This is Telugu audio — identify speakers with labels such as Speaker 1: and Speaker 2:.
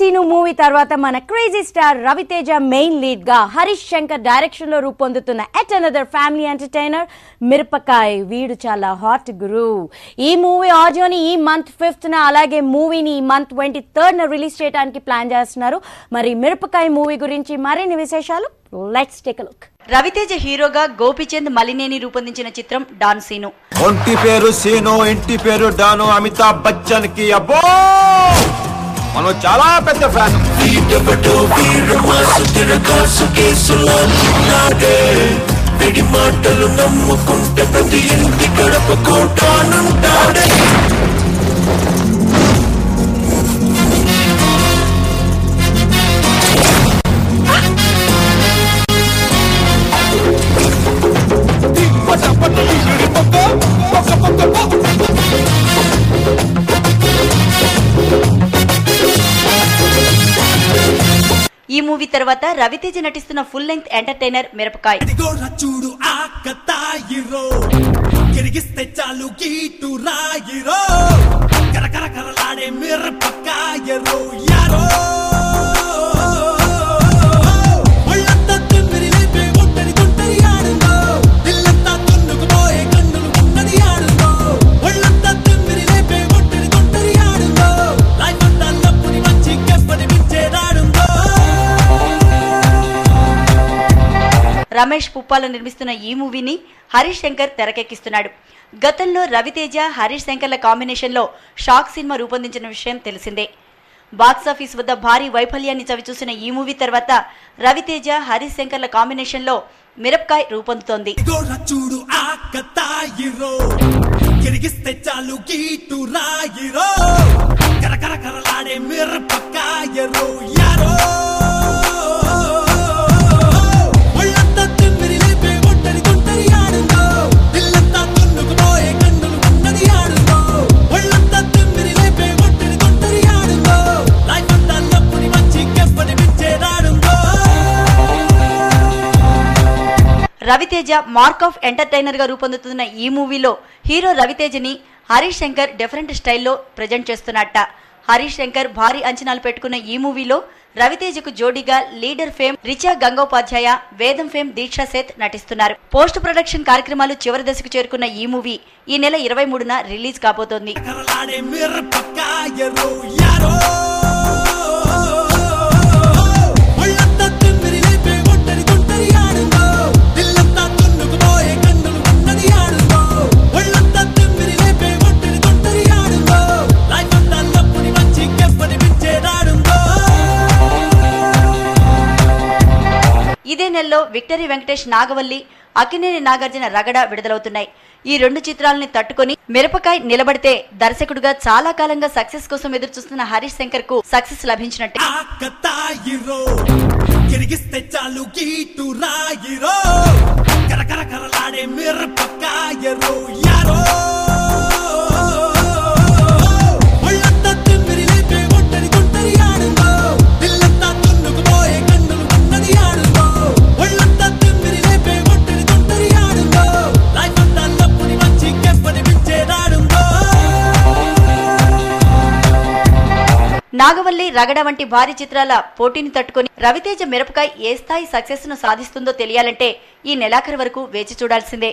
Speaker 1: సీను మూవీ తర్వాత మన crazy star Ravi Teja main lead గా హరీష్ శంకర్ డైరెక్షన్ లో రూపొందుతున్న yet another family entertainer Mirapakay. వీడు చాలా హాట్ గురు. ఈ మూవీ ఆడియోని ఈ మంత్ 5th అలాగే మూవీని ఈ మంత్ 23rd రిలీజ్ చేయడానికి ప్లాన్ చేస్తున్నారు. మరి మిరపకాయ్ మూవీ గురించి మరిన్ని విశేషాలు let's take a look.
Speaker 2: Ravi Teja హీరోగా గోపిచంద్ మలినేని రూపొందించిన చిత్రం డాన్ సీను.
Speaker 3: ఒంటి పేరు సీను, ఇంటి పేరు డాను. అమితాబ్ బచ్చన్ కి అబ్బో మనం చాలా పెద్ద ఫ్యాన్. మాటలు నమ్ముకుంటే ప్రతి ఇంటి గడప కోటానుంటాడే.
Speaker 2: ఈ మూవీ తర్వాత రవితేజ నటిస్తున్న full length entertainer మిరపకాయ్. Ramesh Puppala నిర్మిస్తున్న ఈ మూవీని హరీష్ శంకర్ తెరకెక్కిస్తున్నాడు. గతంలో రవితేజ హరీష్ శంకర్ల కాంబినేషన్లో షాక్ సినిమా రూపొందించిన విషయం తెలిసిందే. బాక్సాఫీస్ వద్ద భారీ వైఫల్యాన్ని చవిచూసిన ఈ మూవీ తర్వాత రవితేజ హరీష్ శంకర్ల కాంబినేషన్లో మిరపకాయ్ రూపొందుతోంది. రవితేజ మార్క్ ఆఫ్ ఎంటర్టైనర్ గా రూపొందుతున్న ఈ మూవీలో హీరో రవితేజని హరీష్ శంకర్ డిఫరెంట్ స్టైల్లో ప్రజెంట్ చేస్తున్నట్ట. హరీష్ శంకర్ భారీ అంచనాలు పెట్టుకున్న ఈ మూవీలో రవితేజకు జోడీగా లీడర్ ఫేమ్ రిచా గంగోపాధ్యాయ, వేదం ఫేమ్ దీక్షా సేత్ నటిస్తున్నారు. పోస్ట్ ప్రొడక్షన్ కార్యక్రమాలు చివరి దశకు చేరుకున్న ఈ మూవీ ఈ నెల 23న రిలీజ్ కాబోతోంది. ఇదే నెలలో విక్టరీ వెంకటేష్ నాగవల్లి, అక్కినేని నాగార్జున రగడ విడుదలవుతున్నాయి. ఈ 2 చిత్రాలని తట్టుకొని మిరపకాయ్ నిలబడితే దర్శకుడుగా చాలా కాలంగా సక్సెస్ కోసం ఎదురు చూస్తున్న హరీష్ శంకర్ కు సక్సెస్ లభించినట్టే. నాగవల్లి, రగడ వంటి భారీ చిత్రాల పోటీని తట్టుకొని రవితేజ మిరపకాయ్ ఏ స్థాయి సక్సెస్ ను సాధిస్తుందో తెలియాలంటే ఈ నెలాఖరు వరకు వేచి చూడాల్సిందే.